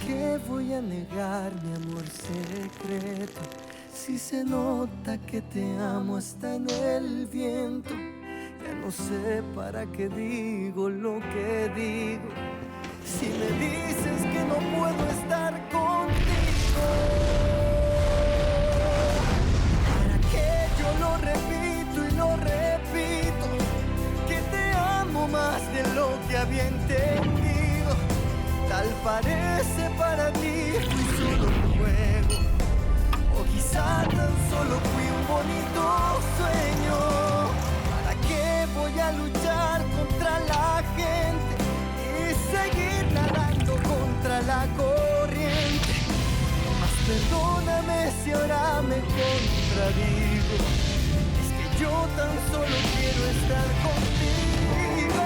qué voy a negar mi amor secreto? Si se nota que te amo hasta en el viento. Ya no sé para qué digo lo que digo. Si me dices que no puedo estar contigo, ¿para qué yo lo repito y lo repito? Que te amo más de lo que había entendido. Tal parece para ti fui solo un juego, o quizá tan solo fui un bonito sueño. ¿Para qué voy a luchar contra la gente y seguir nadando contra la corriente? Mas perdóname si ahora me contradigo. Es que yo tan solo quiero estar contigo.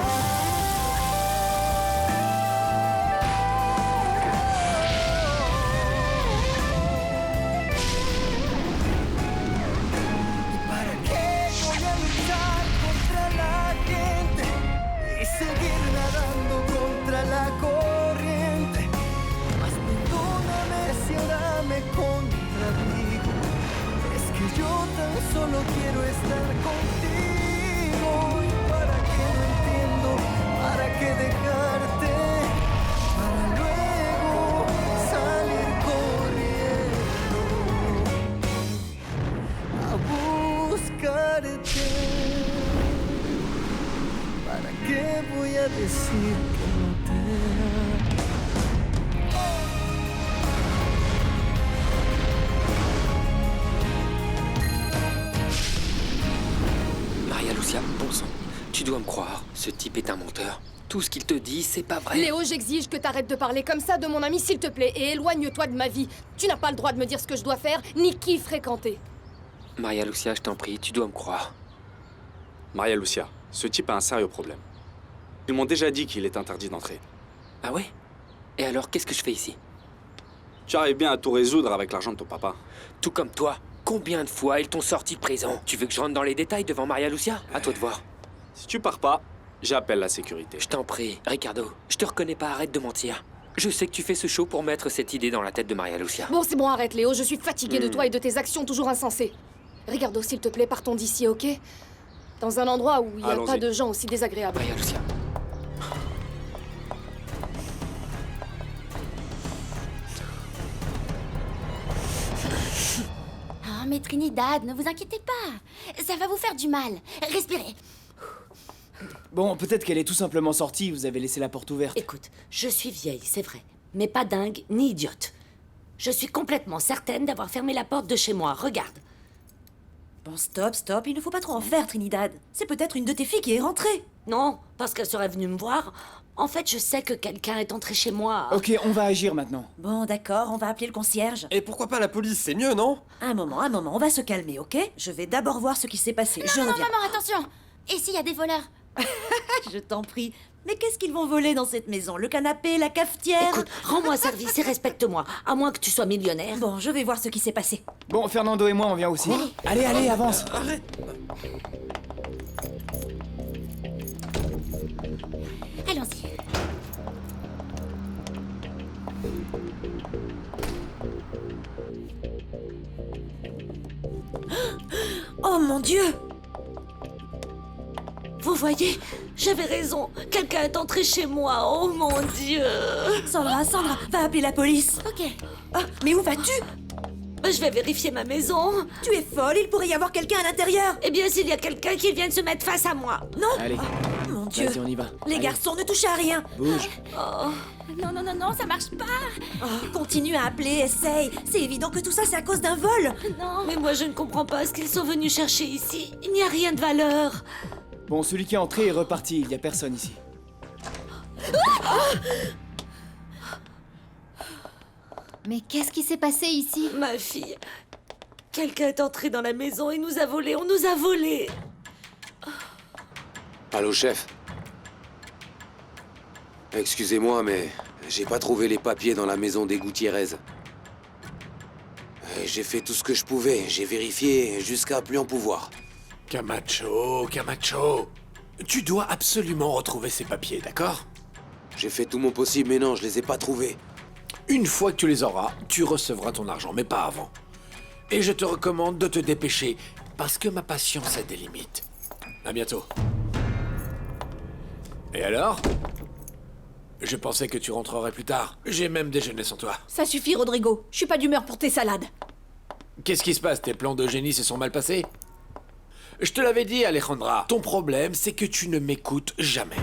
Seguir nadando contra la corriente. Mas perdóname si ahora me contradigo. Es que yo tan solo quiero estar contigo. ¿Y para qué no entiendo? ¿Para qué dejarte? Para luego salir corriendo a buscarte. ¿Para qué voy a decir que no te amo? Maria Lucia, bon sang, tu dois me croire, ce type est un menteur. Tout ce qu'il te dit, c'est pas vrai. Léo, j'exige que t'arrêtes de parler comme ça de mon ami, s'il te plaît, et éloigne-toi de ma vie. Tu n'as pas le droit de me dire ce que je dois faire, ni qui fréquenter. Maria Lucia, je t'en prie, tu dois me croire. Maria Lucia, ce type a un sérieux problème. Ils m'ont déjà dit qu'il est interdit d'entrer. Ah ouais? Et alors, qu'est-ce que je fais ici? Tu arrives bien à tout résoudre avec l'argent de ton papa. Tout comme toi, combien de fois ils t'ont sorti de prison? Tu veux que je rentre dans les détails devant Maria Lucia? À toi de voir. Si tu pars pas, j'appelle la sécurité. Je t'en prie, Ricardo, je te reconnais pas, arrête de mentir. Je sais que tu fais ce show pour mettre cette idée dans la tête de Maria Lucia. Bon, c'est bon, arrête, Léo, je suis fatiguée de toi et de tes actions toujours insensées. Ricardo, s'il te plaît, partons d'ici, ok? Dans un endroit où il n'y a pas de gens aussi désagréables. Maria Lucia. Oh, mais Trinidad, ne vous inquiétez pas. Ça va vous faire du mal. Respirez. Bon, peut-être qu'elle est tout simplement sortie, vous avez laissé la porte ouverte. Écoute, je suis vieille, c'est vrai, mais pas dingue ni idiote. Je suis complètement certaine d'avoir fermé la porte de chez moi, regarde. Bon, stop, il ne faut pas trop en faire, Trinidad. C'est peut-être une de tes filles qui est rentrée. Non, parce qu'elle serait venue me voir. En fait, je sais que quelqu'un est entré chez moi. Ok, on va agir maintenant. Bon, d'accord, on va appeler le concierge. Et pourquoi pas la police, c'est mieux, non? Un moment, on va se calmer, ok? Je vais d'abord voir ce qui s'est passé. Je Non, reviens. maman, attention. Et s'il y a des voleurs? Je t'en prie. Mais qu'est-ce qu'ils vont voler dans cette maison? Le canapé, la cafetière? Écoute, rends-moi service et respecte-moi, à moins que tu sois millionnaire. Bon, je vais voir ce qui s'est passé. Bon, Fernando et moi, on vient aussi. Allez, avance. Arrête. Allons-y. Oh mon Dieu! Vous voyez, j'avais raison. Quelqu'un est entré chez moi. Oh mon Dieu. Sandra, va appeler la police. Ok. Ah, mais où vas-tu? Je vais vérifier ma maison. Tu es folle, il pourrait y avoir quelqu'un à l'intérieur. Eh bien, s'il y a quelqu'un qui vient de se mettre face à moi. Non. Allez, Oh, mon Dieu. vas-y, on y va. Les Allez. garçons, ne touchez à rien. Bouge. Non, ça marche pas. Continue à appeler, essaye. C'est évident que tout ça, c'est à cause d'un vol. Non. Mais moi, je ne comprends pas ce qu'ils sont venus chercher ici. Il n'y a rien de valeur. Bon, celui qui est entré est reparti, il y a personne ici. Mais qu'est-ce qui s'est passé ici? Ma fille, quelqu'un est entré dans la maison et nous a volés. On nous a volés. Allô, chef? Excusez-moi, mais j'ai pas trouvé les papiers dans la maison des Gutiérrez. J'ai fait tout ce que je pouvais, j'ai vérifié jusqu'à plus en pouvoir. Camacho, tu dois absolument retrouver ces papiers, d'accord? J'ai fait tout mon possible, mais non, je les ai pas trouvés. Une fois que tu les auras, tu recevras ton argent, mais pas avant. Et je te recommande de te dépêcher, parce que ma patience a des limites. À bientôt. Et alors? Je pensais que tu rentrerais plus tard. J'ai même déjeuné sans toi. Ça suffit, Rodrigo. Je suis pas d'humeur pour tes salades. Qu'est-ce qui se passe? Tes plans de génie se sont mal passés? Je te l'avais dit, Alejandra. Ton problème, c'est que tu ne m'écoutes jamais.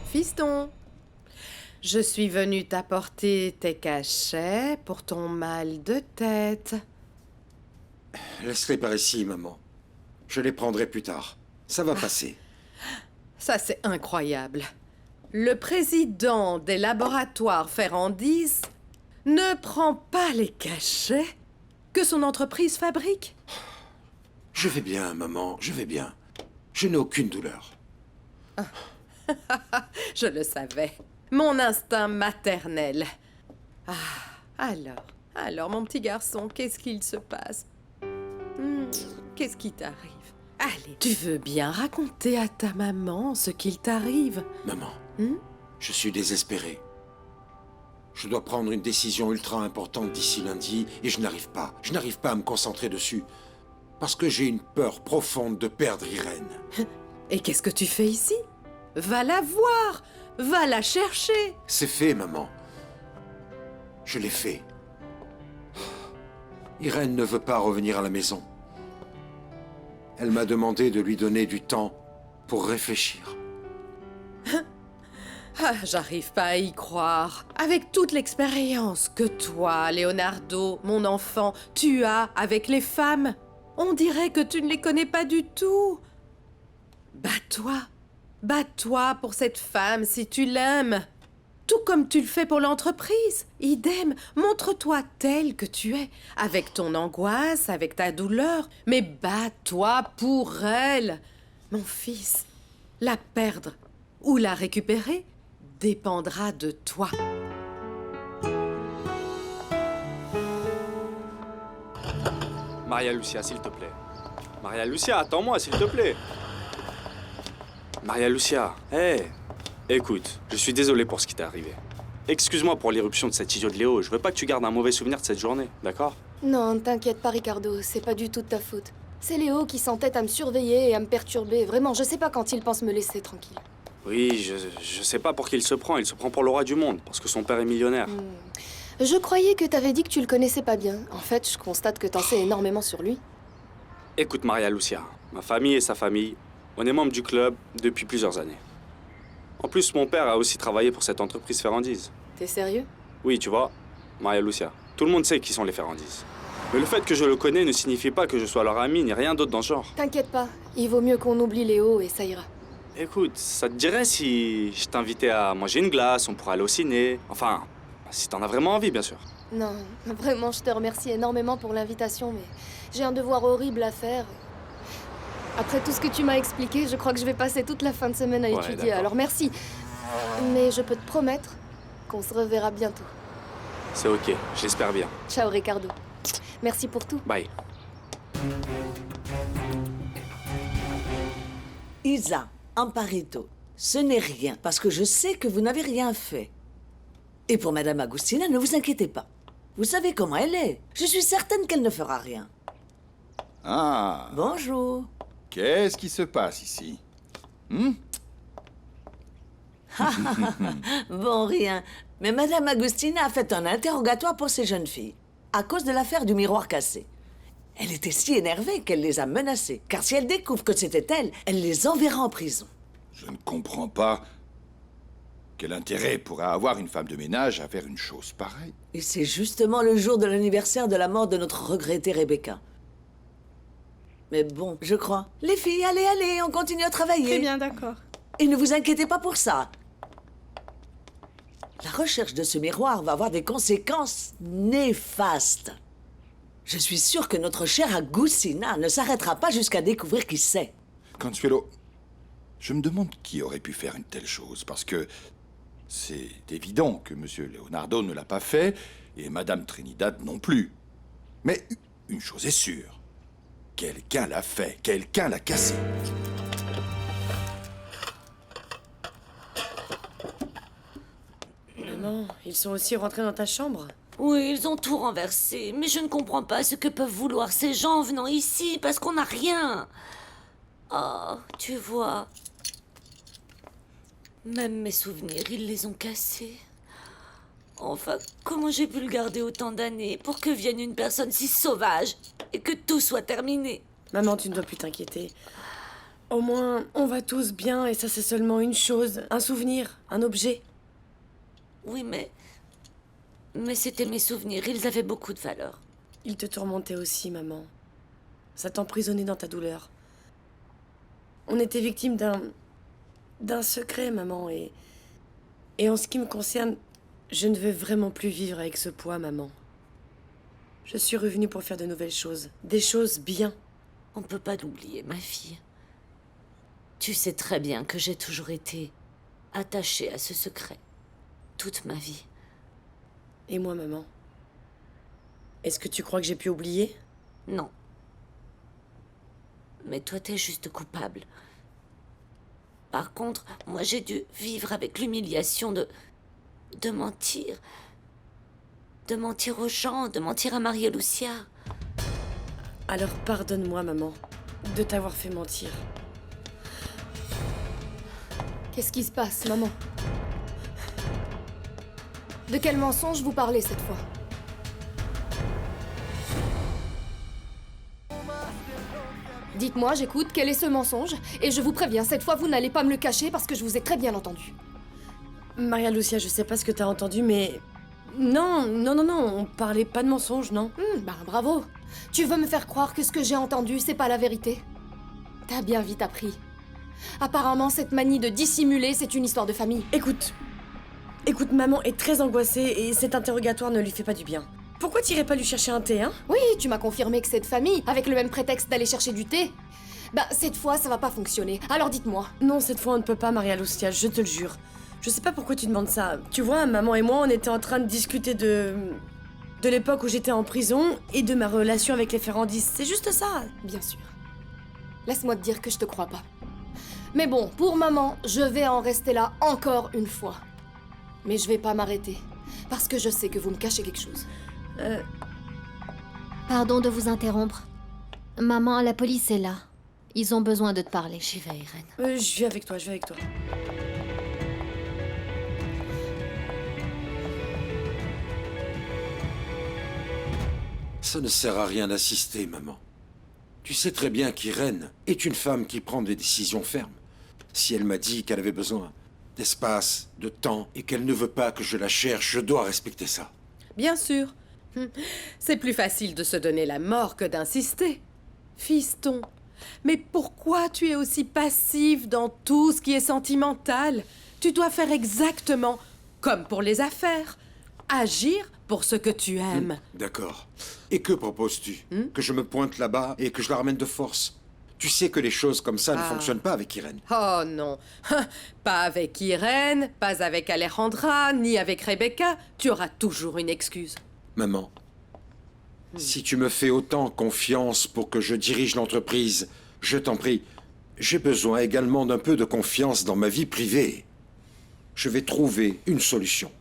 Fiston, je suis venue t'apporter tes cachets pour ton mal de tête. Laisse-les par ici, maman. Je les prendrai plus tard. Ça va passer. Ça, c'est incroyable. Le président des laboratoires Ferrandis ne prend pas les cachets que son entreprise fabrique. Je vais bien, maman, je vais bien. Je n'ai aucune douleur. Je le savais. Mon instinct maternel. Alors, mon petit garçon, qu'est-ce qu'il se passe? Qu'est-ce qui t'arrive? Allez, tu veux bien raconter à ta maman ce qu'il t'arrive? Maman, je suis désespéré. Je dois prendre une décision ultra importante d'ici lundi et je n'arrive pas. Je n'arrive pas à me concentrer dessus. Parce que j'ai une peur profonde de perdre Irène. Et qu'est-ce que tu fais ici? Va la voir! Va la chercher! C'est fait, maman. Je l'ai fait. Irène ne veut pas revenir à la maison. Elle m'a demandé de lui donner du temps pour réfléchir. J'arrive pas à y croire. Avec toute l'expérience que toi, Leonardo, mon enfant, tu as avec les femmes, on dirait que tu ne les connais pas du tout. Bats-toi. Bats-toi pour cette femme si tu l'aimes. Tout comme tu le fais pour l'entreprise. Idem, montre-toi tel que tu es, avec ton angoisse, avec ta douleur, mais bats-toi pour elle. Mon fils, la perdre ou la récupérer dépendra de toi. Maria Lucia, s'il te plaît. Maria Lucia, attends-moi, s'il te plaît. Maria Lucia, hé. Écoute, je suis désolé pour ce qui t'est arrivé. Excuse-moi pour l'irruption de cet idiot de Léo. Je veux pas que tu gardes un mauvais souvenir de cette journée, d'accord? Non, t'inquiète pas, Ricardo, c'est pas du tout de ta faute. C'est Léo qui s'entête à me surveiller et à me perturber. Vraiment, je sais pas quand il pense me laisser tranquille. Oui, je sais pas pour qui il se prend. Il se prend pour le roi du monde, parce que son père est millionnaire. Je croyais que t'avais dit que tu le connaissais pas bien. En fait, je constate que t'en sais énormément sur lui. Écoute, Maria Lucia, ma famille et sa famille, on est membre du club depuis plusieurs années. En plus, mon père a aussi travaillé pour cette entreprise Ferrandise. T'es sérieux? Oui, tu vois, Maria Lucia, tout le monde sait qui sont les Ferrandise. Mais le fait que je le connais ne signifie pas que je sois leur ami ni rien d'autre dans ce genre. T'inquiète pas, il vaut mieux qu'on oublie Léo et ça ira. Écoute, ça te dirait si je t'invitais à manger une glace, on pourrait aller au ciné. Enfin, si t'en as vraiment envie, bien sûr. Non, vraiment, je te remercie énormément pour l'invitation, mais j'ai un devoir horrible à faire. Après tout ce que tu m'as expliqué, je crois que je vais passer toute la fin de semaine à étudier, alors merci. Mais je peux te promettre qu'on se reverra bientôt. C'est ok, j'espère bien. Ciao, Ricardo. Merci pour tout. Bye. Isa, Amparito, ce n'est rien, parce que je sais que vous n'avez rien fait. Et pour Madame Agustina, ne vous inquiétez pas. Vous savez comment elle est. Je suis certaine qu'elle ne fera rien. Ah. Bonjour. Qu'est-ce qui se passe ici? Bon, rien. Mais Madame Agustina a fait un interrogatoire pour ces jeunes filles, à cause de l'affaire du miroir cassé. Elle était si énervée qu'elle les a menacées, car si elle découvre que c'était elle, elle les enverra en prison. Je ne comprends pas. Quel intérêt pourrait avoir une femme de ménage à faire une chose pareille? Et c'est justement le jour de l'anniversaire de la mort de notre regrettée Rebecca. Mais bon, je crois. Les filles, allez, on continue à travailler. Très bien, d'accord. Et ne vous inquiétez pas pour ça. La recherche de ce miroir va avoir des conséquences néfastes. Je suis sûre que notre chère Agustina ne s'arrêtera pas jusqu'à découvrir qui c'est. Consuelo, je me demande qui aurait pu faire une telle chose, parce que c'est évident que Monsieur Leonardo ne l'a pas fait, et Madame Trinidad non plus. Mais une chose est sûre. Quelqu'un l'a fait, quelqu'un l'a cassé. Maman, ils sont aussi rentrés dans ta chambre? Oui, ils ont tout renversé, mais je ne comprends pas ce que peuvent vouloir ces gens en venant ici, parce qu'on n'a rien. Oh, tu vois. Même mes souvenirs, ils les ont cassés. Enfin, comment j'ai pu le garder autant d'années pour que vienne une personne si sauvage et que tout soit terminé? Maman, tu ne dois plus t'inquiéter. Au moins, on va tous bien et ça c'est seulement une chose, un souvenir, un objet. Oui, mais c'était mes souvenirs, ils avaient beaucoup de valeur. Ils te tourmentaient aussi, maman. Ça t'emprisonnait dans ta douleur. On était victime d'un secret, maman, et en ce qui me concerne, je ne veux vraiment plus vivre avec ce poids, maman. Je suis revenue pour faire de nouvelles choses, des choses bien. On ne peut pas l'oublier, ma fille. Tu sais très bien que j'ai toujours été attachée à ce secret, toute ma vie. Et moi, maman? Est-ce que tu crois que j'ai pu oublier? Non. Mais toi, t'es juste coupable. Par contre, moi, j'ai dû vivre avec l'humiliation de mentir. De mentir aux gens, de mentir à Maria Lucia. Alors pardonne-moi, maman, de t'avoir fait mentir. Qu'est-ce qui se passe, maman? De quel mensonge vous parlez cette fois? Dites-moi, j'écoute, quel est ce mensonge? Et je vous préviens, cette fois, vous n'allez pas me le cacher parce que je vous ai très bien entendu. Maria Lucia, je sais pas ce que t'as entendu, mais... Non, on parlait pas de mensonge, non. Bravo. Tu veux me faire croire que ce que j'ai entendu, c'est pas la vérité? T'as bien vite appris. Apparemment, cette manie de dissimuler, c'est une histoire de famille. Écoute, maman est très angoissée et cet interrogatoire ne lui fait pas du bien. Pourquoi t'irais pas lui chercher un thé, hein? Oui, tu m'as confirmé que cette famille, avec le même prétexte d'aller chercher du thé, cette fois, ça va pas fonctionner. Alors dites-moi. Non, cette fois, on ne peut pas, Maria Lucia, je te le jure. Je sais pas pourquoi tu demandes ça. Tu vois, maman et moi, on était en train de discuter de l'époque où j'étais en prison et de ma relation avec les Ferrandis. C'est juste ça. Bien sûr. Laisse-moi te dire que je te crois pas. Mais bon, pour maman, je vais en rester là encore une fois. Mais je vais pas m'arrêter. Parce que je sais que vous me cachez quelque chose. Pardon de vous interrompre. Maman, la police est là. Ils ont besoin de te parler. J'y vais, Irène. Je viens avec toi. Ça ne sert à rien d'assister, maman. Tu sais très bien qu'Irène est une femme qui prend des décisions fermes. Si elle m'a dit qu'elle avait besoin d'espace, de temps, et qu'elle ne veut pas que je la cherche, je dois respecter ça. Bien sûr. C'est plus facile de se donner la mort que d'insister. Fiston, mais pourquoi tu es aussi passif dans tout ce qui est sentimental? Tu dois faire exactement comme pour les affaires. Agir pour ce que tu aimes. D'accord. Et que proposes-tu? Que je me pointe là-bas et que je la ramène de force? Tu sais que les choses comme ça ne fonctionnent pas avec Irène. Oh non. Pas avec Irène, pas avec Alejandra, ni avec Rebecca. Tu auras toujours une excuse. Maman, si tu me fais autant confiance pour que je dirige l'entreprise, je t'en prie, j'ai besoin également d'un peu de confiance dans ma vie privée. Je vais trouver une solution.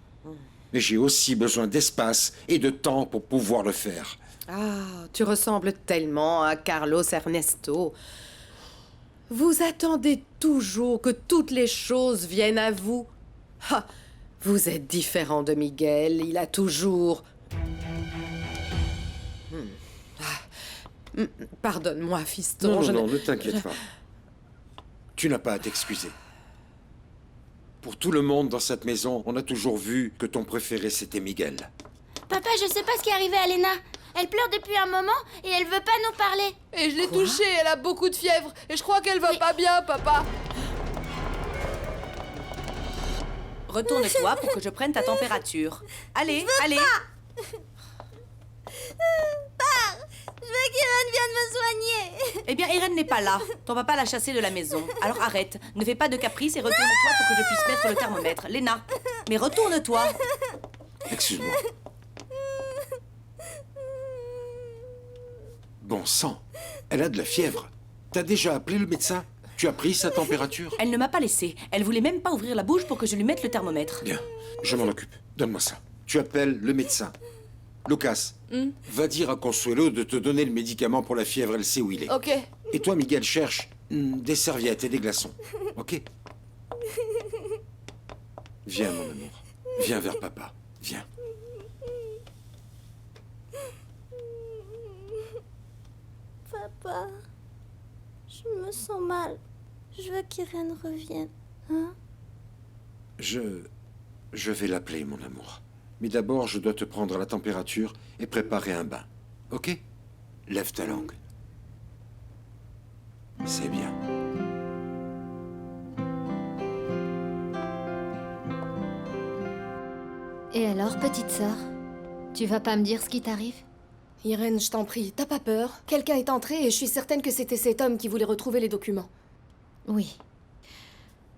Mais j'ai aussi besoin d'espace et de temps pour pouvoir le faire. Ah, tu ressembles tellement à Carlos Ernesto. Vous attendez toujours que toutes les choses viennent à vous. Ah, vous êtes différent de Miguel, il a toujours... Pardonne-moi, fiston. Non, ne t'inquiète pas. Tu n'as pas à t'excuser. Pour tout le monde dans cette maison, on a toujours vu que ton préféré, c'était Miguel. Papa, je sais pas ce qui est arrivé à Lena. Elle pleure depuis un moment et elle veut pas nous parler. Et je l'ai touchée, elle a beaucoup de fièvre. Et je crois qu'elle va pas bien, papa. Retourne-toi pour que je prenne ta température. Allez, allez. Pars! Je veux qu'Irène vienne me soigner. Eh bien, Irène n'est pas là. Ton papa l'a chassée de la maison. Alors arrête, ne fais pas de caprice et retourne-toi pour que je puisse mettre le thermomètre. Léna, mais retourne-toi. Excuse-moi. Bon sang, elle a de la fièvre. T'as déjà appelé le médecin? Tu as pris sa température? Elle ne m'a pas laissé. Elle voulait même pas ouvrir la bouche pour que je lui mette le thermomètre. Bien, je m'en occupe. Donne-moi ça. Tu appelles le médecin. Lucas, va dire à Consuelo de te donner le médicament pour la fièvre, elle sait où il est. Ok. Et toi, Miguel, cherche des serviettes et des glaçons. Ok? Viens, mon amour. Viens vers papa. Viens. Papa, je me sens mal. Je veux qu'Irène revienne. Hein? Je vais l'appeler, mon amour. Mais d'abord, je dois te prendre la température et préparer un bain. Ok? Lève ta langue. C'est bien. Et alors, petite sœur, tu vas pas me dire ce qui t'arrive? Irène, je t'en prie, t'as pas peur? Quelqu'un est entré et je suis certaine que c'était cet homme qui voulait retrouver les documents. Oui.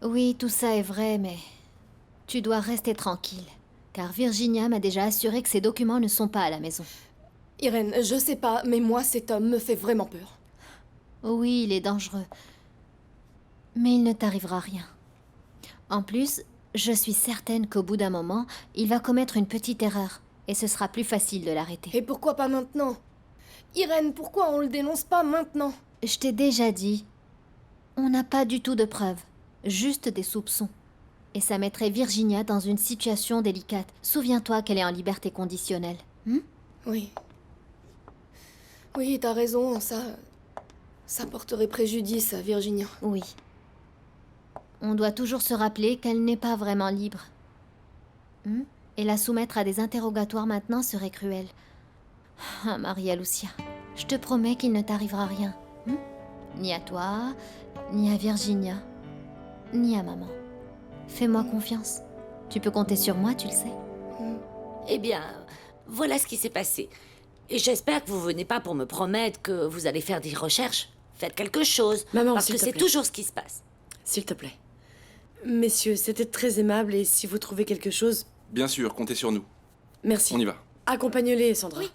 Oui, tout ça est vrai, mais tu dois rester tranquille. Car Virginia m'a déjà assuré que ces documents ne sont pas à la maison. Irène, je sais pas, mais moi, cet homme me fait vraiment peur. Oui, il est dangereux. Mais il ne t'arrivera rien. En plus, je suis certaine qu'au bout d'un moment, il va commettre une petite erreur. Et ce sera plus facile de l'arrêter. Et pourquoi pas maintenant? Irène, pourquoi on le dénonce pas maintenant? Je t'ai déjà dit. On n'a pas du tout de preuves. Juste des soupçons. Et ça mettrait Virginia dans une situation délicate. Souviens-toi qu'elle est en liberté conditionnelle. Oui. Oui, t'as raison, ça porterait préjudice à Virginia. Oui. On doit toujours se rappeler qu'elle n'est pas vraiment libre. Et la soumettre à des interrogatoires maintenant serait cruel. Ah, Maria Lucia, je te promets qu'il ne t'arrivera rien. Ni à toi, ni à Virginia, ni à maman. Fais-moi confiance. Tu peux compter sur moi, tu le sais. Eh bien, voilà ce qui s'est passé. Et j'espère que vous venez pas pour me promettre que vous allez faire des recherches. Faites quelque chose. Maman, parce que c'est toujours ce qui se passe. S'il te plaît. Messieurs, c'était très aimable et si vous trouvez quelque chose... Bien sûr, comptez sur nous. Merci. On y va. Accompagne-les, Sandra. Oui,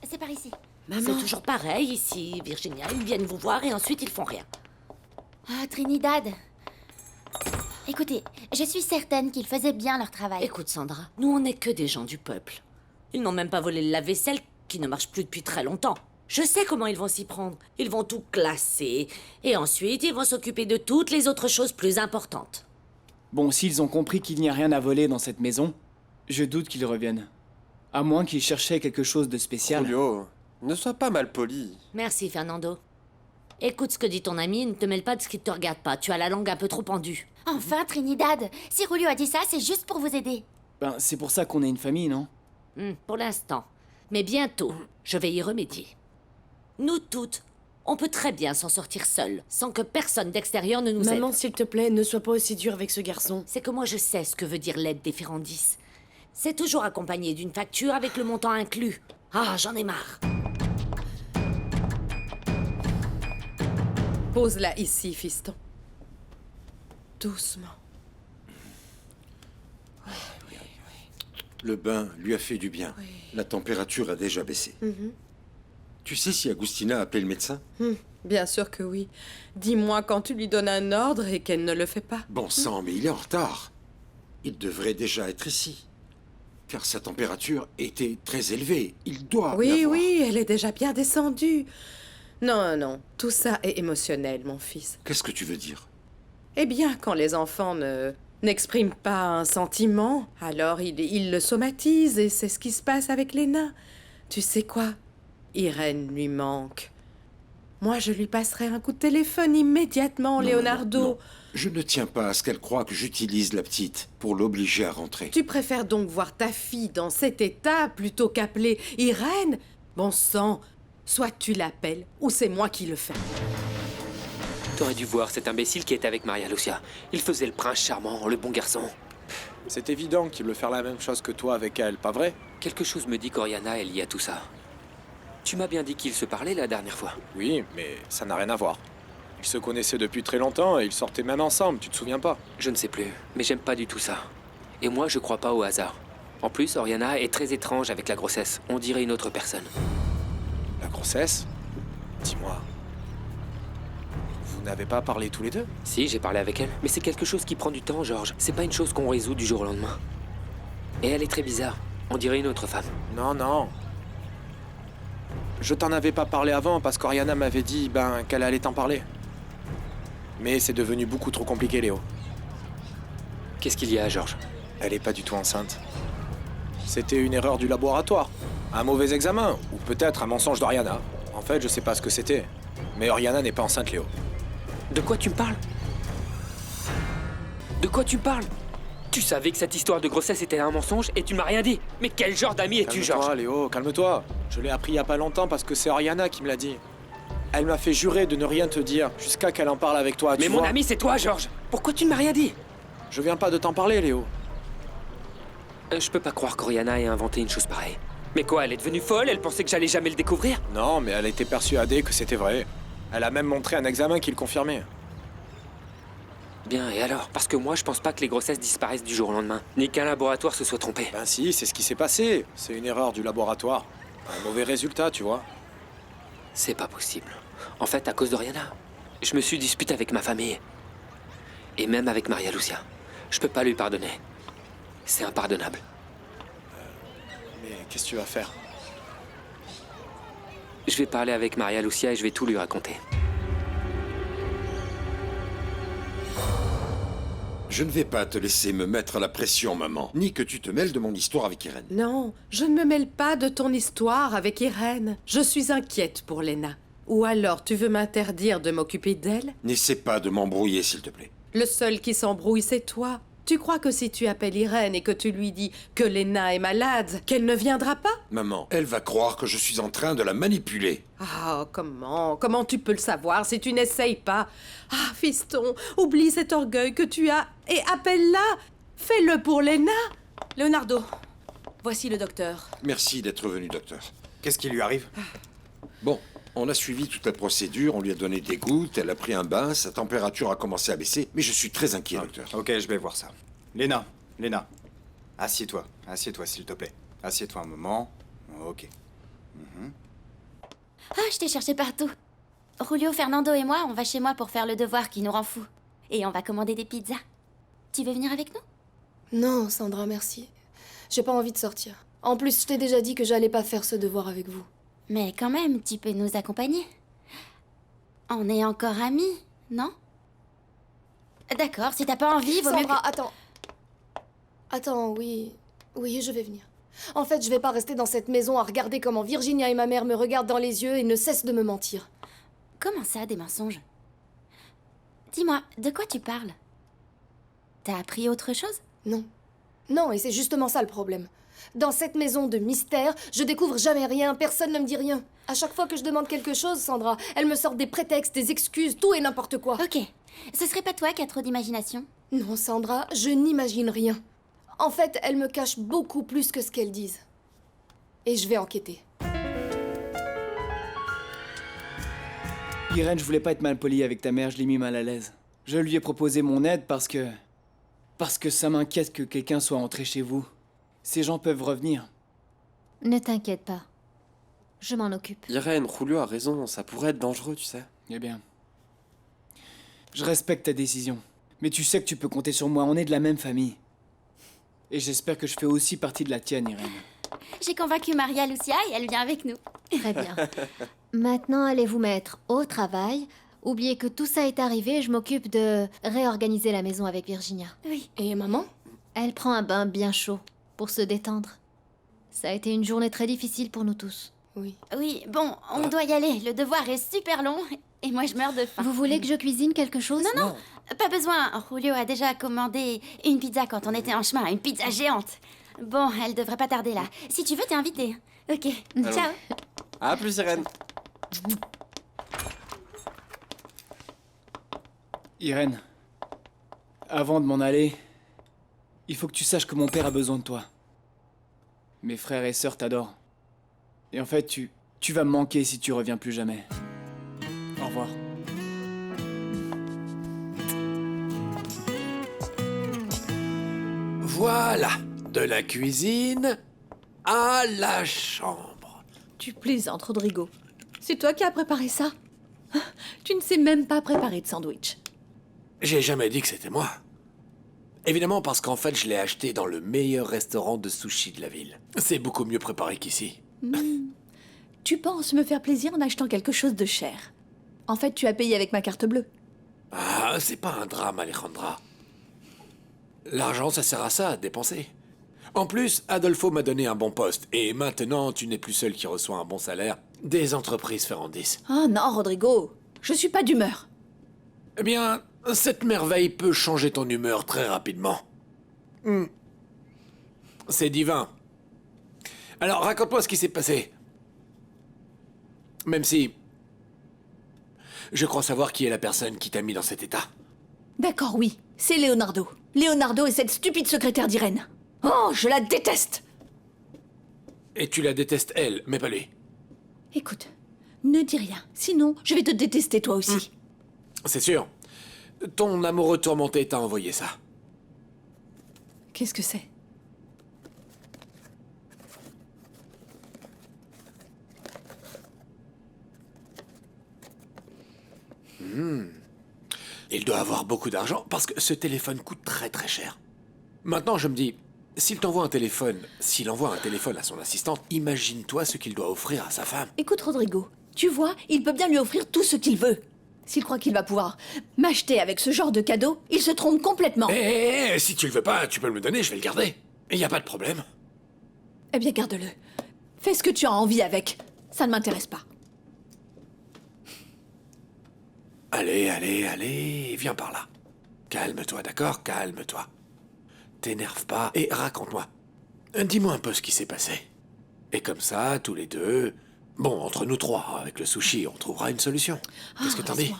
c'est par ici. Maman. C'est toujours pareil ici, Virginia. Ils viennent vous voir et ensuite ils font rien. Ah, Trinidad. Écoutez, je suis certaine qu'ils faisaient bien leur travail. Écoute, Sandra, nous on n'est que des gens du peuple. Ils n'ont même pas volé le lave-vaisselle qui ne marche plus depuis très longtemps. Je sais comment ils vont s'y prendre. Ils vont tout classer. Et ensuite, ils vont s'occuper de toutes les autres choses plus importantes. Bon, s'ils ont compris qu'il n'y a rien à voler dans cette maison, je doute qu'ils reviennent. À moins qu'ils cherchaient quelque chose de spécial. Julio, ne sois pas mal poli. Merci, Fernando. Écoute ce que dit ton ami, ne te mêle pas de ce qui ne te regarde pas. Tu as la langue un peu trop pendue. Enfin, Trinidad, si Julio a dit ça, c'est juste pour vous aider. Ben, c'est pour ça qu'on est une famille, non? Pour l'instant. Mais bientôt, je vais y remédier. Nous toutes, on peut très bien s'en sortir seules, sans que personne d'extérieur ne nous aide. Maman, s'il te plaît, ne sois pas aussi dure avec ce garçon. C'est que moi je sais ce que veut dire l'aide des Ferrandis. C'est toujours accompagné d'une facture avec le montant inclus. Ah, j'en ai marre. Pose-la ici, fiston. Doucement. Le bain lui a fait du bien. La température a déjà baissé. Tu sais si Agustina a appelé le médecin? Bien sûr que oui. Dis-moi quand tu lui donnes un ordre et qu'elle ne le fait pas. Bon sang, mais il est en retard. Il devrait déjà être ici. Car sa température était très élevée. Il doit Oui, l'avoir. oui, elle est déjà bien descendue. Non, non, tout ça est émotionnel, mon fils. Qu'est-ce que tu veux dire? Eh bien, quand les enfants n'expriment pas un sentiment, alors ils le somatisent et c'est ce qui se passe avec Léna. Tu sais quoi? Irène lui manque. Moi, je lui passerai un coup de téléphone immédiatement, Non, Leonardo. non. Je ne tiens pas à ce qu'elle croie que j'utilise la petite pour l'obliger à rentrer. Tu préfères donc voir ta fille dans cet état plutôt qu'appeler Irène? Bon sang, soit tu l'appelles, ou c'est moi qui le fais. T'aurais dû voir cet imbécile qui était avec Maria Lucia. Il faisait le prince charmant, le bon garçon. C'est évident qu'il veut faire la même chose que toi avec elle, pas vrai? Quelque chose me dit qu'Oriana est liée à tout ça. Tu m'as bien dit qu'ils se parlaient la dernière fois. Oui, mais ça n'a rien à voir. Ils se connaissaient depuis très longtemps et ils sortaient même ensemble, tu te souviens pas? Je ne sais plus, mais j'aime pas du tout ça. Et moi, je crois pas au hasard. En plus, Oriana est très étrange avec la grossesse. On dirait une autre personne. La grossesse? Dis-moi. Vous n'avez pas parlé tous les deux? Si, j'ai parlé avec elle. Mais c'est quelque chose qui prend du temps, Georges. C'est pas une chose qu'on résout du jour au lendemain. Et elle est très bizarre. On dirait une autre femme. Non, non. Je t'en avais pas parlé avant parce qu'Oriana m'avait dit, qu'elle allait t'en parler. Mais c'est devenu beaucoup trop compliqué, Léo. Qu'est-ce qu'il y a, Georges? Elle est pas du tout enceinte. C'était une erreur du laboratoire. Un mauvais examen, ou peut-être un mensonge d'Oriana. En fait, je sais pas ce que c'était. Mais Oriana n'est pas enceinte, Léo. De quoi tu me parles? De quoi tu me parles? Tu savais que cette histoire de grossesse était un mensonge et tu m'as rien dit. Mais quel genre d'ami es-tu, Georges? Calme-toi, Léo, calme-toi. Je l'ai appris il y a pas longtemps parce que c'est Oriana qui me l'a dit. Elle m'a fait jurer de ne rien te dire jusqu'à qu'elle en parle avec toi. Mais mon ami, c'est toi, Georges. Pourquoi tu ne m'as rien dit? Je viens pas de t'en parler, Léo. Je peux pas croire qu'Oriana ait inventé une chose pareille. Mais quoi, elle est devenue folle? Elle pensait que j'allais jamais le découvrir? Non, mais elle était persuadée que c'était vrai. Elle a même montré un examen qui le confirmait. Bien, et alors? Parce que moi, je pense pas que les grossesses disparaissent du jour au lendemain. Ni qu'un laboratoire se soit trompé. Ben si, c'est ce qui s'est passé. C'est une erreur du laboratoire. Un mauvais résultat, tu vois. C'est pas possible. En fait, à cause d'Oriana, je me suis disputé avec ma famille. Et même avec Maria Lucia. Je peux pas lui pardonner. C'est impardonnable. Mais qu'est-ce que tu vas faire? Je vais parler avec Maria Lucia et je vais tout lui raconter. Je ne vais pas te laisser me mettre la pression, maman. Ni que tu te mêles de mon histoire avec Irène. Non, je ne me mêle pas de ton histoire avec Irène. Je suis inquiète pour Léna. Ou alors tu veux m'interdire de m'occuper d'elle? N'essaie pas de m'embrouiller, s'il te plaît. Le seul qui s'embrouille, c'est toi. Tu crois que si tu appelles Irène et que tu lui dis que Léna est malade, qu'elle ne viendra pas? Maman, elle va croire que je suis en train de la manipuler. Ah, comment tu peux le savoir si tu n'essayes pas? Ah, fiston, oublie cet orgueil que tu as et appelle-la. Fais-le pour Léna. Leonardo, voici le docteur. Merci d'être venu, docteur. Qu'est-ce qui lui arrive? Bon, on a suivi toute la procédure, on lui a donné des gouttes, elle a pris un bain, sa température a commencé à baisser, mais je suis très inquiet, docteur. Ok, je vais voir ça. Léna, assieds-toi, s'il te plaît. Assieds-toi un moment. Ok. Ah, je t'ai cherché partout. Julio, Fernando et moi, on va chez moi pour faire le devoir qui nous rend fous. Et on va commander des pizzas. Tu veux venir avec nous? Non, Sandra, merci. J'ai pas envie de sortir. En plus, je t'ai déjà dit que j'allais pas faire ce devoir avec vous. Mais quand même, tu peux nous accompagner. On est encore amis, non? D'accord, si t'as pas envie, vaut mieux Sandra, que... Attends, oui, je vais venir. En fait, je vais pas rester dans cette maison à regarder comment Virginia et ma mère me regardent dans les yeux et ne cessent de me mentir. Comment ça, des mensonges? Dis-moi, de quoi tu parles? T'as appris autre chose? Non. Non, et c'est justement ça le problème. Dans cette maison de mystère, je découvre jamais rien, personne ne me dit rien. À chaque fois que je demande quelque chose, Sandra, elle me sort des prétextes, des excuses, tout et n'importe quoi. Ok. Ce serait pas toi qui as trop d'imagination? Non, Sandra, je n'imagine rien. En fait, elle me cache beaucoup plus que ce qu'elles disent. Et je vais enquêter. Irène, je voulais pas être mal poli avec ta mère, je l'ai mis mal à l'aise. Je lui ai proposé mon aide parce que ça m'inquiète que quelqu'un soit entré chez vous. Ces gens peuvent revenir. Ne t'inquiète pas. Je m'en occupe. Irène, Julio a raison, ça pourrait être dangereux, tu sais. Eh bien. Je respecte ta décision. Mais tu sais que tu peux compter sur moi, on est de la même famille. Et j'espère que je fais aussi partie de la tienne, Irène. J'ai convaincu Maria Lucia et elle vient avec nous. Très bien. Maintenant, allez vous mettre au travail. Oubliez que tout ça est arrivé et je m'occupe de réorganiser la maison avec Virginia. Oui. Et maman? Elle prend un bain bien chaud pour se détendre. Ça a été une journée très difficile pour nous tous. Oui. Oui, bon, on doit y aller. Le devoir est super long et moi je meurs de faim. Vous voulez que je cuisine quelque chose? Non, pas besoin. Julio a déjà commandé une pizza quand on était en chemin, une pizza géante. Bon, elle devrait pas tarder là. Si tu veux, t'es invitée. Ok, Allons. ciao. À plus, Irène. Irène, avant de m'en aller, il faut que tu saches que mon père a besoin de toi. Mes frères et sœurs t'adorent. Et en fait, tu vas me manquer si tu reviens plus jamais. Au revoir. Voilà, de la cuisine à la chambre. Tu plaisantes, Rodrigo. C'est toi qui as préparé ça? Tu ne sais même pas préparer de sandwich. J'ai jamais dit que c'était moi. Évidemment parce qu'en fait, je l'ai acheté dans le meilleur restaurant de sushi de la ville. C'est beaucoup mieux préparé qu'ici. Tu penses me faire plaisir en achetant quelque chose de cher. En fait, tu as payé avec ma carte bleue. Ah, c'est pas un drame, Alejandra. L'argent, ça sert à ça, à dépenser. En plus, Adolfo m'a donné un bon poste. Et maintenant, tu n'es plus seul qui reçoit un bon salaire des entreprises Ferrandis. Oh non, Rodrigo. Je suis pas d'humeur. Eh bien, cette merveille peut changer ton humeur très rapidement. C'est divin. Alors, raconte-moi ce qui s'est passé. Même si... je crois savoir qui est la personne qui t'a mis dans cet état. D'accord, oui. C'est Leonardo. Leonardo est cette stupide secrétaire d'Irène. Oh, je la déteste. Et tu la détestes elle, mais pas lui. Écoute, ne dis rien. Sinon, je vais te détester toi aussi. C'est sûr. Ton amoureux tourmenté t'a envoyé ça. Qu'est-ce que c'est? Il doit avoir beaucoup d'argent parce que ce téléphone coûte très très cher. Maintenant, je me dis, s'il envoie un téléphone à son assistante, imagine-toi ce qu'il doit offrir à sa femme. Écoute, Rodrigo, tu vois, il peut bien lui offrir tout ce qu'il veut. S'il croit qu'il va pouvoir m'acheter avec ce genre de cadeau, il se trompe complètement. Si tu le veux pas, tu peux me le donner, je vais le garder. Et y a pas de problème. Eh bien, garde-le. Fais ce que tu as envie avec. Ça ne m'intéresse pas. Allez, viens par là. Calme-toi, d'accord? Calme-toi. T'énerve pas et raconte-moi. Dis-moi un peu ce qui s'est passé. Et comme ça, tous les deux... Bon, entre nous trois, avec le sushi, on trouvera une solution. Qu'est-ce que t'en dis?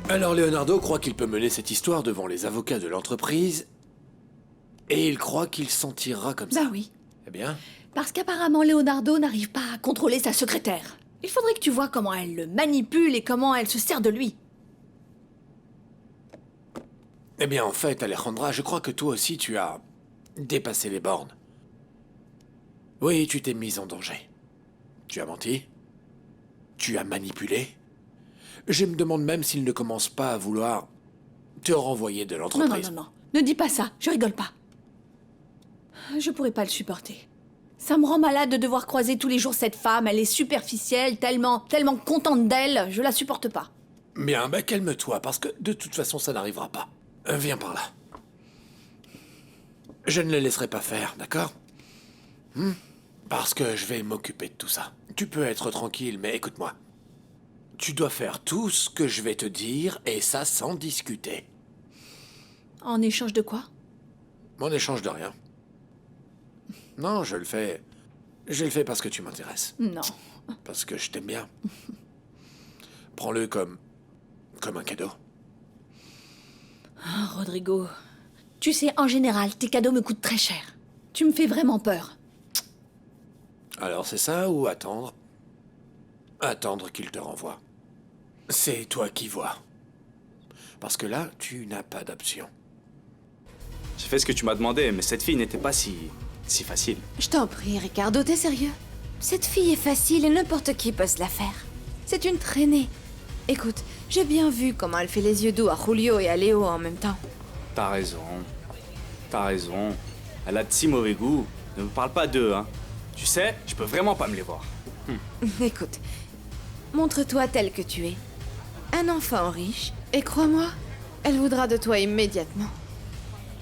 Alors Leonardo croit qu'il peut mener cette histoire devant les avocats de l'entreprise... et il croit qu'il s'en tirera comme ça. Bah oui. Eh bien... Parce qu'apparemment Leonardo n'arrive pas à contrôler sa secrétaire. Il faudrait que tu vois comment elle le manipule et comment elle se sert de lui. Eh bien, en fait, Alejandra, je crois que toi aussi tu as dépassé les bornes. Oui, tu t'es mise en danger. Tu as menti. Tu as manipulé. Je me demande même s'il ne commence pas à vouloir te renvoyer de l'entreprise. Non. Ne dis pas ça, je rigole pas. Je pourrais pas le supporter. Ça me rend malade de devoir croiser tous les jours cette femme. Elle est superficielle, tellement contente d'elle. Je la supporte pas. Bien, calme-toi, parce que de toute façon, ça n'arrivera pas. Viens par là. Je ne le laisserai pas faire, d'accord? Parce que je vais m'occuper de tout ça. Tu peux être tranquille, mais écoute-moi. Tu dois faire tout ce que je vais te dire, et ça sans discuter. En échange de quoi? En échange de rien. Non, je le fais parce que tu m'intéresses. Non. Parce que je t'aime bien. Prends-le comme un cadeau. Ah, Rodrigo, tu sais, en général, tes cadeaux me coûtent très cher. Tu me fais vraiment peur. Alors c'est ça ou attendre? Attendre qu'il te renvoie. C'est toi qui vois. Parce que là, tu n'as pas d'option. J'ai fait ce que tu m'as demandé, mais cette fille n'était pas si facile. Je t'en prie, Ricardo, t'es sérieux? Cette fille est facile et n'importe qui peut se la faire. C'est une traînée. Écoute, j'ai bien vu comment elle fait les yeux doux à Julio et à Léo en même temps. T'as raison. Elle a de si mauvais goût. Ne me parle pas d'eux, hein. Tu sais, je peux vraiment pas me les voir. Écoute, montre-toi tel que tu es. Un enfant riche, et crois-moi, elle voudra de toi immédiatement.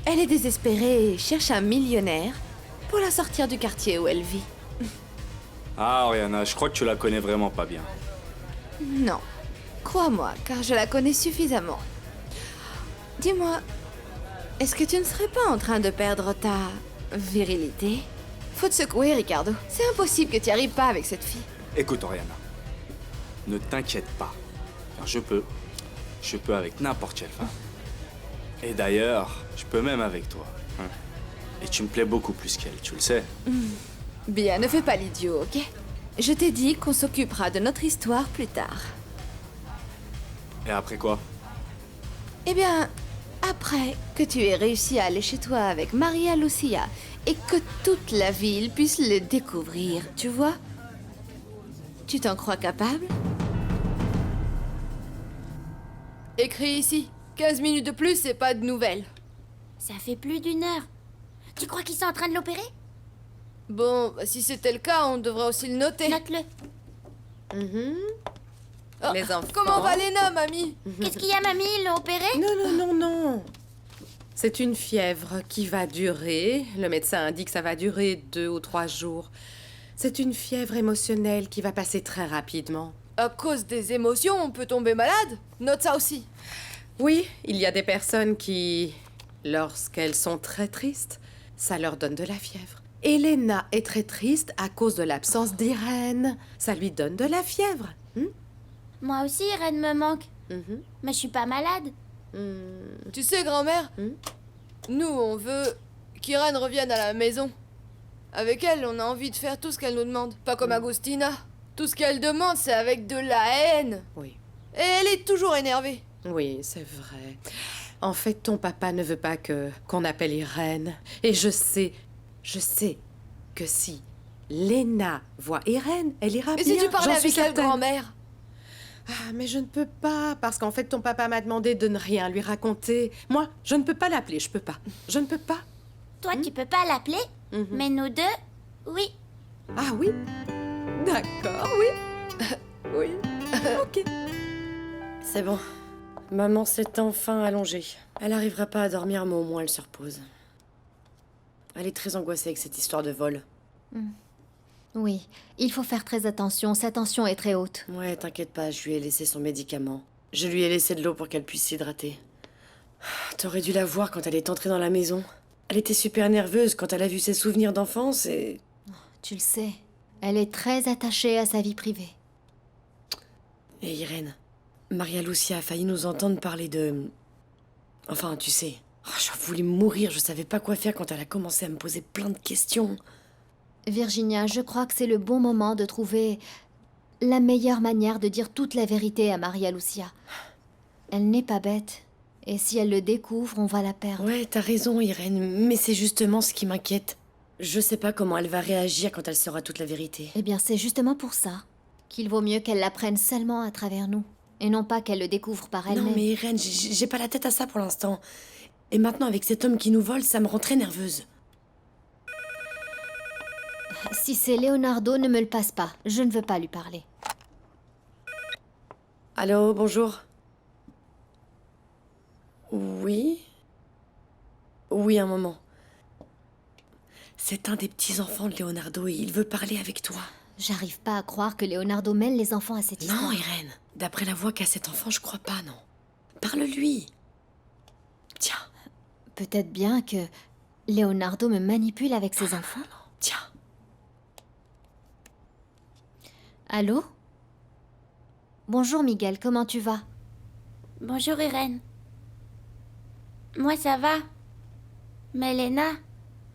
Elle est désespérée et cherche un millionnaire pour la sortir du quartier où elle vit. Ah, Oriana, je crois que tu la connais vraiment pas bien. Non, crois-moi, car je la connais suffisamment. Dis-moi, est-ce que tu ne serais pas en train de perdre ta virilité? Faut te secouer, Ricardo. C'est impossible que tu n'y arrives pas avec cette fille. Écoute, Oriana, ne t'inquiète pas, car je peux avec n'importe quelle femme. Et d'ailleurs, je peux même avec toi. Hein. Et tu me plais beaucoup plus qu'elle, tu le sais. Bien, ne fais pas l'idiot, ok? Je t'ai dit qu'on s'occupera de notre histoire plus tard. Et après quoi? Eh bien, après que tu aies réussi à aller chez toi avec Maria Lucia et que toute la ville puisse le découvrir, tu vois? Tu t'en crois capable? Écrit ici. 15 minutes de plus et pas de nouvelles. Ça fait plus d'1 heure. Tu crois qu'ils sont en train de l'opérer? Bon, bah, si c'était le cas, on devrait aussi le noter. Note-le. Oh, Les enfants. Comment va Léna, mamie? Qu'est-ce qu'il y a, mamie? Ils l'ont opéré? Non. C'est une fièvre qui va durer. Le médecin indique que ça va durer 2 ou 3 jours. C'est une fièvre émotionnelle qui va passer très rapidement. À cause des émotions, on peut tomber malade? Note ça aussi. Oui, il y a des personnes qui, lorsqu'elles sont très tristes, ça leur donne de la fièvre. Elena est très triste à cause de l'absence d'Irène. Ça lui donne de la fièvre. Moi aussi, Irène me manque. Mais je suis pas malade. Tu sais, grand-mère, nous, on veut qu'Irène revienne à la maison. Avec elle, on a envie de faire tout ce qu'elle nous demande. Pas comme Agustina. Tout ce qu'elle demande, c'est avec de la haine. Oui. Et elle est toujours énervée. Oui, c'est vrai. En fait, ton papa ne veut pas qu'on appelle Irène. Et je sais que si Léna voit Irène, elle ira bien. Et si tu parlais j'en suis avec elle, certaine. grand-mère? Ah, mais je ne peux pas, parce qu'en fait, ton papa m'a demandé de ne rien lui raconter. Moi, je ne peux pas l'appeler, je peux pas. Je ne peux pas. Toi, tu peux pas l'appeler, mais nous deux, oui. Ah oui? D'accord, oui. Oui. Ok. C'est bon. Maman s'est enfin allongée. Elle n'arrivera pas à dormir, mais au moins elle se repose. Elle est très angoissée avec cette histoire de vol. Oui, il faut faire très attention. Sa tension est très haute. Ouais, t'inquiète pas, je lui ai laissé son médicament. Je lui ai laissé de l'eau pour qu'elle puisse s'hydrater. T'aurais dû la voir quand elle est entrée dans la maison. Elle était super nerveuse quand elle a vu ses souvenirs d'enfance et... Tu le sais, elle est très attachée à sa vie privée. Et Irène, Maria Lucia a failli nous entendre parler de... Enfin, tu sais, je voulais mourir, je savais pas quoi faire quand elle a commencé à me poser plein de questions. Virginia, je crois que c'est le bon moment de trouver la meilleure manière de dire toute la vérité à Maria Lucia. Elle n'est pas bête. Et si elle le découvre, on va la perdre. Ouais, t'as raison, Irène, mais c'est justement ce qui m'inquiète. Je sais pas comment elle va réagir quand elle saura toute la vérité. Eh bien, c'est justement pour ça qu'il vaut mieux qu'elle l'apprenne seulement à travers nous, et non pas qu'elle le découvre par elle-même. Non, mais Irène, j'ai pas la tête à ça pour l'instant. Et maintenant, avec cet homme qui nous vole, ça me rend très nerveuse. Si c'est Leonardo, ne me le passe pas. Je ne veux pas lui parler. Allô, bonjour. Oui? Oui, un moment. C'est un des petits-enfants de Leonardo et il veut parler avec toi. J'arrive pas à croire que Leonardo mêle les enfants à cette histoire. Non, Irène. D'après la voix qu'a cet enfant, je crois pas, non. Parle-lui. Tiens. Peut-être bien que Leonardo me manipule avec ses enfants. Tiens. Allô? Bonjour Miguel, comment tu vas? Bonjour, Irène. Moi, ça va. Mais Léna,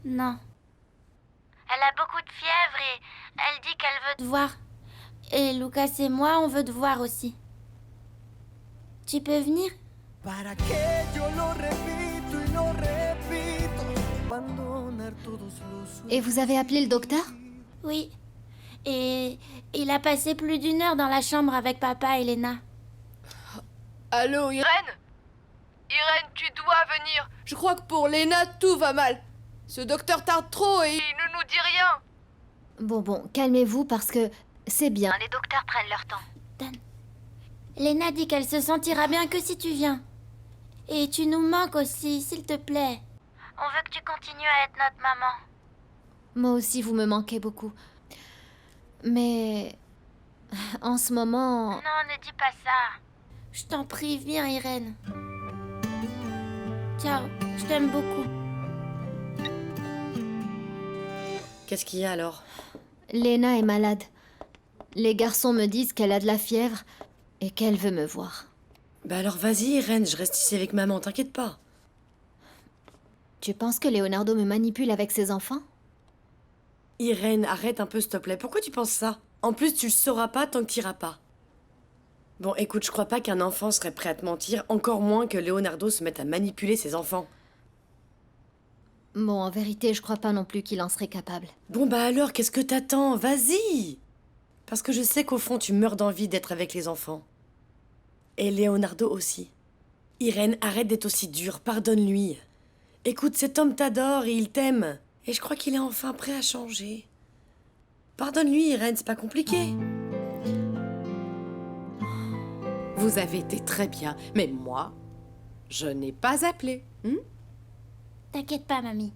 non. Elle a beaucoup de fièvre et elle dit qu'elle veut te voir. Et Lucas et moi, on veut te voir aussi. Tu peux venir? Et vous avez appelé le docteur? Oui. Et il a passé plus d'1 heure dans la chambre avec papa et Léna. Allô, Irène? Irène, tu dois venir. Je crois que pour Léna, tout va mal. Ce docteur tarde trop et il ne nous dit rien. Bon, calmez-vous parce que c'est bien. Les docteurs prennent leur temps. Dan, Léna dit qu'elle se sentira bien que si tu viens. Et tu nous manques aussi, s'il te plaît. On veut que tu continues à être notre maman. Moi aussi, vous me manquez beaucoup. Mais... en ce moment... Non, ne dis pas ça. Je t'en prie, viens, Irène. Ciao, je t'aime beaucoup. Qu'est-ce qu'il y a alors? Léna est malade. Les garçons me disent qu'elle a de la fièvre et qu'elle veut me voir. Bah alors vas-y, Irène, je reste ici avec maman, t'inquiète pas. Tu penses que Leonardo me manipule avec ses enfants? Irène, arrête un peu, s'il te plaît. Pourquoi tu penses ça? En plus, tu le sauras pas tant que t'iras pas. Bon, écoute, je crois pas qu'un enfant serait prêt à te mentir, encore moins que Leonardo se mette à manipuler ses enfants. Bon, en vérité, je crois pas non plus qu'il en serait capable. Bon bah alors, qu'est-ce que t'attends? Vas-y! Parce que je sais qu'au fond, tu meurs d'envie d'être avec les enfants. Et Leonardo aussi. Irène, arrête d'être aussi dure, pardonne-lui. Écoute, cet homme t'adore et il t'aime. Et je crois qu'il est enfin prêt à changer. Pardonne-lui, Irène, c'est pas compliqué. Vous avez été très bien, mais moi, je n'ai pas appelé. T'inquiète pas, mamie.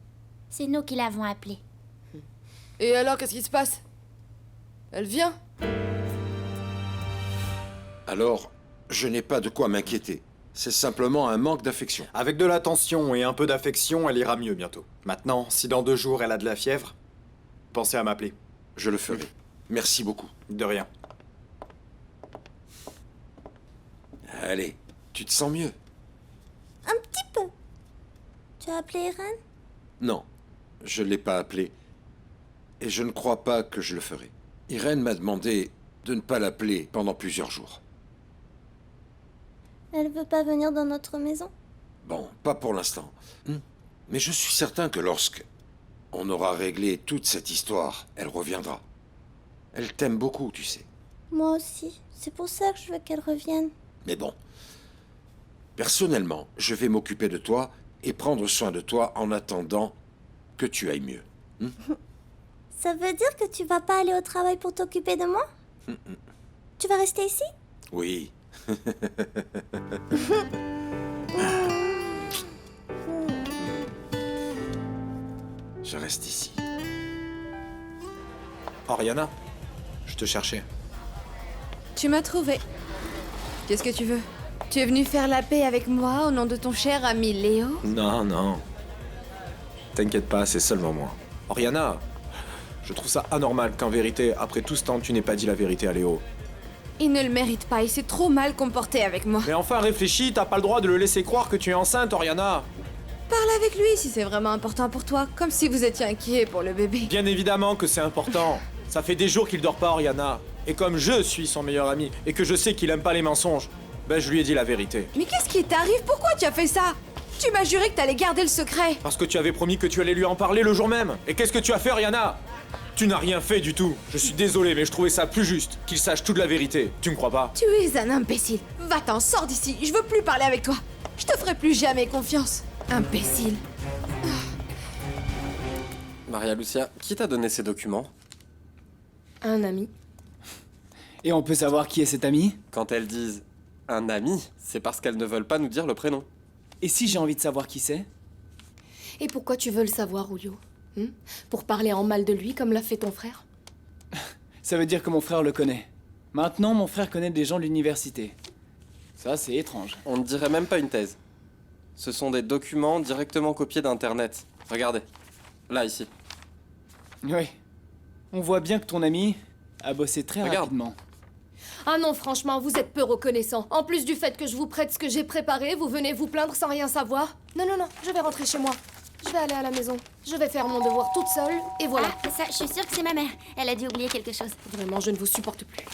C'est nous qui l'avons appelée. Et alors, qu'est-ce qui se passe? Elle vient? Alors, je n'ai pas de quoi m'inquiéter. C'est simplement un manque d'affection. Avec de l'attention et un peu d'affection, elle ira mieux bientôt. Maintenant, si dans 2 jours elle a de la fièvre, pensez à m'appeler. Je le ferai. Merci beaucoup. De rien. Allez, tu te sens mieux? Un petit peu. Tu as appelé Irène? Non, je ne l'ai pas appelée. Et je ne crois pas que je le ferai. Irène m'a demandé de ne pas l'appeler pendant plusieurs jours. Elle veut pas venir dans notre maison? Bon, pas pour l'instant. Mais je suis certain que lorsque on aura réglé toute cette histoire, elle reviendra. Elle t'aime beaucoup, tu sais. Moi aussi. C'est pour ça que je veux qu'elle revienne. Mais bon, personnellement, je vais m'occuper de toi et prendre soin de toi en attendant que tu ailles mieux. Ça veut dire que tu vas pas aller au travail pour t'occuper de moi? Tu vas rester ici? Oui. Je reste ici. Oriana, je te cherchais. Tu m'as trouvé. Qu'est-ce que tu veux? Tu es venu faire la paix avec moi au nom de ton cher ami Léo? Non, non. T'inquiète pas, c'est seulement moi. Oriana, je trouve ça anormal qu'en vérité, après tout ce temps, tu n'aies pas dit la vérité à Léo. Il ne le mérite pas, il s'est trop mal comporté avec moi. Mais enfin, réfléchis, t'as pas le droit de le laisser croire que tu es enceinte, Oriana. Parle avec lui si c'est vraiment important pour toi, comme si vous étiez inquiet pour le bébé. Bien évidemment que c'est important. Ça fait des jours qu'il dort pas, Oriana. Et comme je suis son meilleur ami, et que je sais qu'il aime pas les mensonges, ben je lui ai dit la vérité. Mais qu'est-ce qui t'arrive? Pourquoi tu as fait ça? Tu m'as juré que t'allais garder le secret. Parce que tu avais promis que tu allais lui en parler le jour même. Et qu'est-ce que tu as fait, Oriana? Tu n'as rien fait du tout. Je suis désolé, mais je trouvais ça plus juste qu'il sache toute la vérité. Tu me crois pas? Tu es un imbécile. Va-t'en, sors d'ici. Je veux plus parler avec toi. Je te ferai plus jamais confiance. Imbécile. Maria Lucia, qui t'a donné ces documents? Un ami. Et on peut savoir qui est cet ami? Quand elles disent un ami, c'est parce qu'elles ne veulent pas nous dire le prénom. Et si j'ai envie de savoir qui c'est? Et pourquoi tu veux le savoir, Julio? Pour parler en mal de lui, comme l'a fait ton frère? Ça veut dire que mon frère le connaît. Maintenant, mon frère connaît des gens de l'université. Ça, c'est étrange. On ne dirait même pas une thèse. Ce sont des documents directement copiés d'Internet. Regardez. Là, ici. Oui. On voit bien que ton ami a bossé très rapidement. Ah non, franchement, vous êtes peu reconnaissant. En plus du fait que je vous prête ce que j'ai préparé, vous venez vous plaindre sans rien savoir. Non, non, non, je vais rentrer chez moi. Je vais aller à la maison. Je vais faire mon devoir toute seule, et voilà. Ah, ça, je suis sûre que c'est ma mère. Elle a dû oublier quelque chose. Vraiment, je ne vous supporte plus.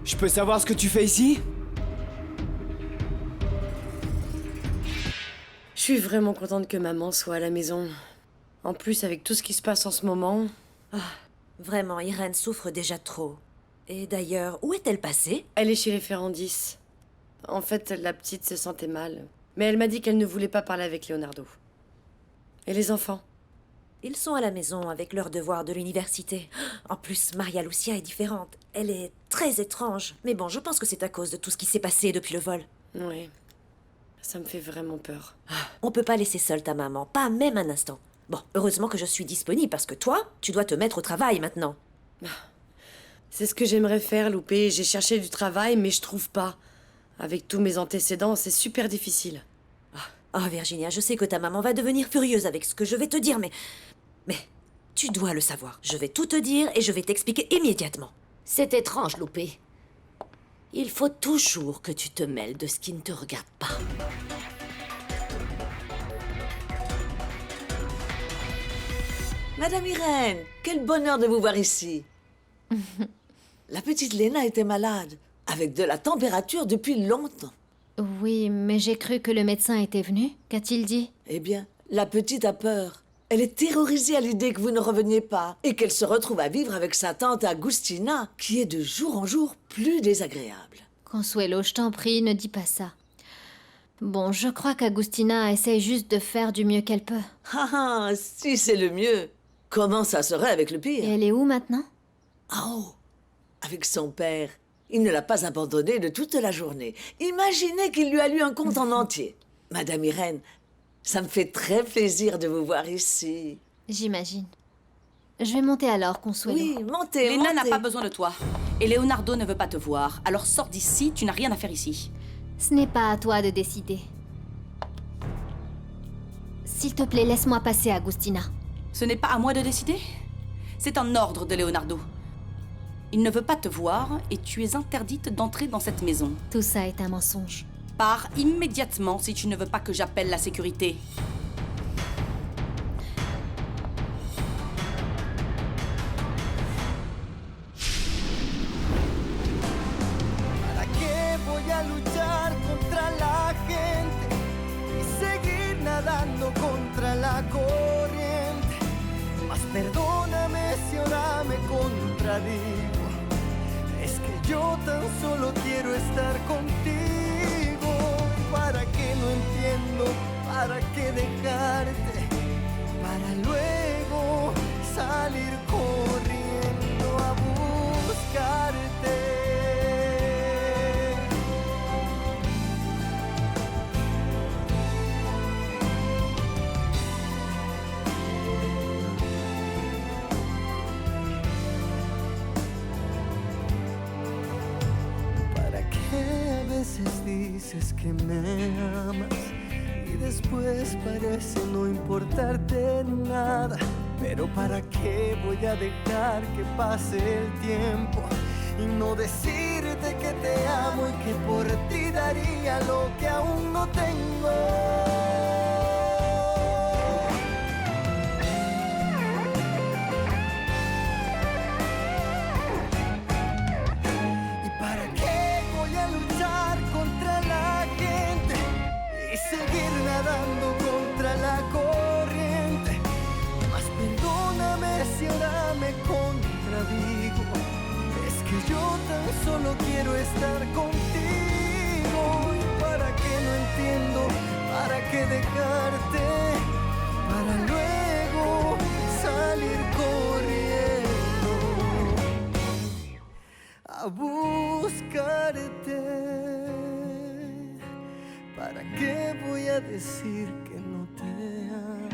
Je peux savoir ce que tu fais ici? Je suis vraiment contente que maman soit à la maison. En plus, avec tout ce qui se passe en ce moment... Vraiment, Irène souffre déjà trop. Et d'ailleurs, où est-elle passée? Elle est chez les Ferrandis. En fait, la petite se sentait mal. Mais elle m'a dit qu'elle ne voulait pas parler avec Leonardo. Et les enfants? Ils sont à la maison avec leurs devoirs de l'université. En plus, Maria Lucia est différente. Elle est très étrange. Mais bon, je pense que c'est à cause de tout ce qui s'est passé depuis le vol. Oui. Ça me fait vraiment peur. On peut pas laisser seule ta maman, pas même un instant. Bon, heureusement que je suis disponible parce que toi, tu dois te mettre au travail maintenant. C'est ce que j'aimerais faire, Loupé. J'ai cherché du travail, mais je trouve pas. Avec tous mes antécédents, c'est super difficile. Oh, Virginia, je sais que ta maman va devenir furieuse avec ce que je vais te dire, mais tu dois le savoir. Je vais tout te dire et je vais t'expliquer immédiatement. C'est étrange, Loupé. Il faut toujours que tu te mêles de ce qui ne te regarde pas. Madame Irène, quel bonheur de vous voir ici. La petite Léna était malade, avec de la température depuis longtemps. Oui, mais j'ai cru que le médecin était venu. Qu'a-t-il dit? Eh bien, la petite a peur. Elle est terrorisée à l'idée que vous ne reveniez pas et qu'elle se retrouve à vivre avec sa tante Agustina, qui est de jour en jour plus désagréable. Consuelo, je t'en prie, ne dis pas ça. Bon, je crois qu'Agustina essaie juste de faire du mieux qu'elle peut. Ah, si c'est le mieux. Comment ça serait avec le pire? Et elle est où maintenant? Oh, avec son père. Il ne l'a pas abandonnée de toute la journée. Imaginez qu'il lui a lu un conte en entier. Madame Irène, ça me fait très plaisir de vous voir ici. J'imagine. Je vais monter alors, Consuelo. Oui, montez, Lena n'a montez. pas besoin de toi. Et Leonardo ne veut pas te voir. Alors sors d'ici, tu n'as rien à faire ici. Ce n'est pas à toi de décider. S'il te plaît, laisse-moi passer, Agustina. Ce n'est pas à moi de décider. C'est un ordre de Leonardo. Il ne veut pas te voir et tu es interdite d'entrer dans cette maison. Tout ça est un mensonge. Pars immédiatement si tu ne veux pas que j'appelle la sécurité. ¿Para qué voy a luchar contra la gente y seguir nadando contra la corriente? Mas perdóname si ahora me contradigo. Es que yo tan solo quiero estar contigo. ¿Para qué no entiendo? ¿Para qué dejarte? Para luego salir corriendo a buscarte. ¿Para qué a veces dices que me amas y después parece no importarte nada? Pero ¿para qué voy a dejar que pase el tiempo y no decirte que te amo y que por ti daría lo que aún no tengo? ¿Y para qué voy a luchar contra la gente y seguir nadando contra la corriente? Mas perdóname si ahora me contradigo. Es que yo tan solo quiero estar contigo. ¿Y para qué no entiendo? ¿Para qué dejarte? Para luego salir corriendo a buscarte. ¿Para qué voy a decir que no te amo?